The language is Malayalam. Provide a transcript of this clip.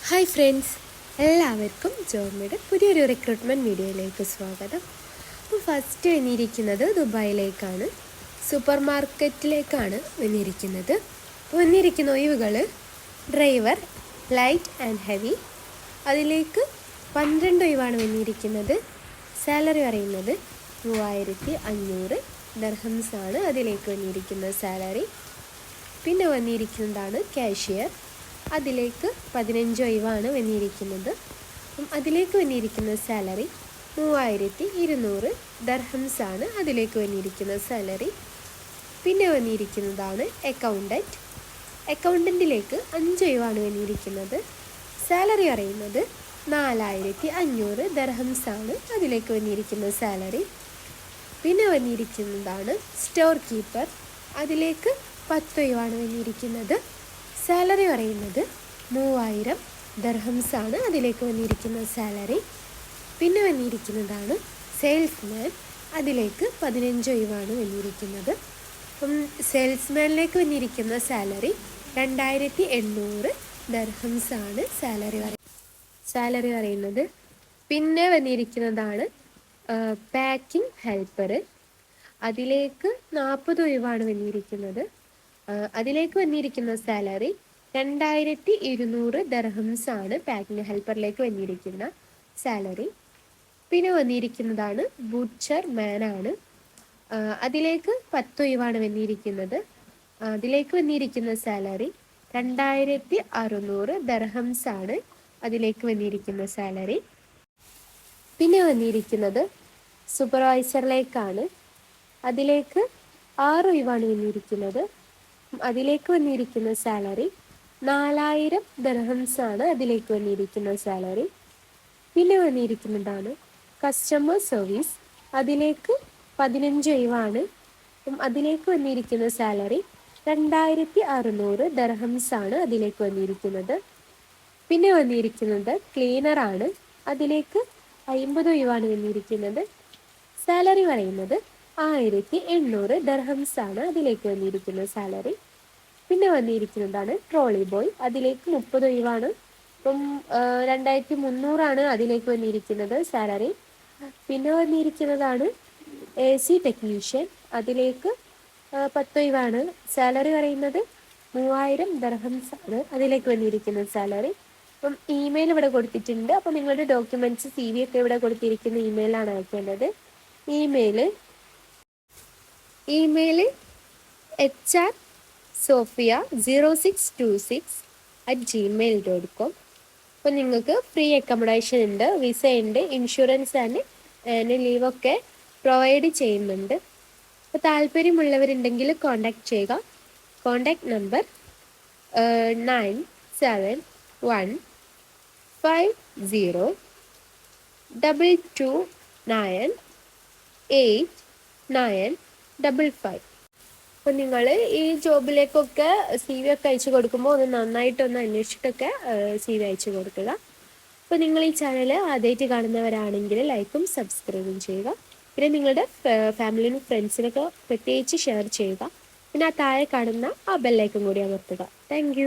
ഹായ് ഫ്രണ്ട്സ്, എല്ലാവർക്കും ജോർമയുടെ പുതിയൊരു റിക്രൂട്ട്മെൻറ്റ് വീഡിയോയിലേക്ക് സ്വാഗതം. അപ്പോൾ ഫസ്റ്റ് വന്നിരിക്കുന്നത് ദുബായിലേക്കാണ്, സൂപ്പർ മാർക്കറ്റിലേക്കാണ് വന്നിരിക്കുന്നത്. വന്നിരിക്കുന്ന ഒഴിവുകൾ ഡ്രൈവർ, ലൈറ്റ് ആൻഡ് ഹെവി, അതിലേക്ക് 12 ഒഴിവാണ് വന്നിരിക്കുന്നത്. സാലറി പറയുന്നത് 3500 ദിർഹംസ് ആണ് അതിലേക്ക് വന്നിരിക്കുന്ന സാലറി. പിന്നെ വന്നിരിക്കുന്നതാണ് കാഷ്യർ, അതിലേക്ക് 15 ഒഴിവാണ് വന്നിരിക്കുന്നത്. അതിലേക്ക് വന്നിരിക്കുന്ന സാലറി 3200 ദിർഹംസ് ആണ് അതിലേക്ക് വന്നിരിക്കുന്ന സാലറി. പിന്നെ വന്നിരിക്കുന്നതാണ് അക്കൗണ്ടൻറ്റ്, അക്കൗണ്ടൻറ്റിലേക്ക് 5 ഒഴിവാണ് വന്നിരിക്കുന്നത്. സാലറി പറയുന്നത് 4500 ദിർഹംസ് ആണ് അതിലേക്ക് വന്നിരിക്കുന്ന സാലറി. പിന്നെ വന്നിരിക്കുന്നതാണ് സ്റ്റോർ കീപ്പർ, അതിലേക്ക് 10 ഒഴിവാണ് വന്നിരിക്കുന്നത്. സാലറി പറയുന്നത് 3000 ദിർഹംസ് ആണ് അതിലേക്ക് വന്നിരിക്കുന്ന സാലറി. പിന്നെ വന്നിരിക്കുന്നതാണ് സെയിൽസ്മാൻ, അതിലേക്ക് 15 ഒഴിവാണ് വന്നിരിക്കുന്നത്. അപ്പം സെയിൽസ്മാനിലേക്ക് വന്നിരിക്കുന്ന സാലറി 2800 ദിർഹംസ് ആണ് സാലറി പറയുന്നത്. പിന്നെ വന്നിരിക്കുന്നതാണ് പാക്കിംഗ് ഹെൽപ്പർ, അതിലേക്ക് 40 ഒഴിവാണ് വന്നിരിക്കുന്നത്. അതിലേക്ക് വന്നിരിക്കുന്ന സാലറി 2200 ദിർഹംസ് ആണ് പാക്കിംഗ് ഹെൽപ്പറിലേക്ക് വന്നിരിക്കുന്ന സാലറി. പിന്നെ വന്നിരിക്കുന്നതാണ് ബുച്ചർ മാനാണ്, അതിലേക്ക് 10 ഒഴിവാണ് വന്നിരിക്കുന്നത്. അതിലേക്ക് വന്നിരിക്കുന്ന സാലറി 2600 ദിർഹംസ് ആണ് അതിലേക്ക് വന്നിരിക്കുന്ന സാലറി. പിന്നെ വന്നിരിക്കുന്നത് സൂപ്പർവൈസറിലേക്കാണ്, അതിലേക്ക് 6 ഒഴിവാണ് വന്നിരിക്കുന്നത്. അതിലേക്ക് വന്നിരിക്കുന്ന സാലറി 4000 ദിർഹംസ് ആണ് അതിലേക്ക് വന്നിരിക്കുന്ന സാലറി. പിന്നെ വന്നിരിക്കുന്നതാണ് കസ്റ്റമർ സർവീസ്, അതിലേക്ക് 15 ഒഴിവാണ്. അതിലേക്ക് വന്നിരിക്കുന്ന സാലറി 2600 ദിർഹംസ് ആണ് അതിലേക്ക് വന്നിരിക്കുന്നത്. പിന്നെ വന്നിരിക്കുന്നത് ക്ലീനറാണ്, അതിലേക്ക് 50 ഒഴിവാണ് വന്നിരിക്കുന്നത്. സാലറി പറയുന്നത് 1800 ദിർഹംസ് ആണ് അതിലേക്ക് വന്നിരിക്കുന്ന സാലറി. പിന്നെ വന്നിരിക്കുന്നതാണ് ട്രോളി ബോയ്, അതിലേക്ക് 30 ഒഴിവാണ്. 2300 ആണ് അതിലേക്ക് വന്നിരിക്കുന്നത് സാലറി. പിന്നെ വന്നിരിക്കുന്നതാണ് AC ടെക്നീഷ്യൻ, അതിലേക്ക് 10 ഒഴിവാണ്. സാലറി പറയുന്നത് 3000 ദിർഹംസ് ആണ് അതിലേക്ക് വന്നിരിക്കുന്ന സാലറി. ഇമെയിൽ ഇവിടെ കൊടുത്തിട്ടുണ്ട്. അപ്പം നിങ്ങളുടെ ഡോക്യുമെൻറ്റ്സ് CV ഒക്കെ ഇവിടെ കൊടുത്തിരിക്കുന്ന ഇമെയിലാണ് അയക്കേണ്ടത്. Email hrsophia0626@gmail.com. അപ്പോൾ നിങ്ങൾക്ക് ഫ്രീ അക്കോമഡേഷൻ ഉണ്ട്, വിസ ഉണ്ട്, ഇൻഷുറൻസ് ആൻഡ് ലീവൊക്കെ പ്രൊവൈഡ് ചെയ്യുന്നുണ്ട്. അപ്പോൾ താല്പര്യമുള്ളവരുണ്ടെങ്കിൽ കോൺടാക്ട് ചെയ്യുക. Contact number 9715022985. അപ്പോൾ നിങ്ങൾ ഈ ജോബിലേക്കൊക്കെ CV ഒക്കെ അയച്ചു കൊടുക്കുമ്പോൾ ഒന്ന് നന്നായിട്ടൊന്ന് അന്വേഷിച്ചിട്ടൊക്കെ CV അയച്ചു കൊടുക്കുക. അപ്പോൾ നിങ്ങൾ ഈ ചാനൽ ആദ്യമായിട്ട് കാണുന്നവരാണെങ്കിൽ ലൈക്കും സബ്സ്ക്രൈബും ചെയ്യുക. പിന്നെ നിങ്ങളുടെ ഫാമിലിനും ഫ്രണ്ട്സിനൊക്കെ പ്രത്യേകിച്ച് ഷെയർ ചെയ്യുക. പിന്നെ ആ താഴെ കാണുന്ന ആ ബെല്ലൈക്കൺ കൂടി അമർത്തുക. താങ്ക്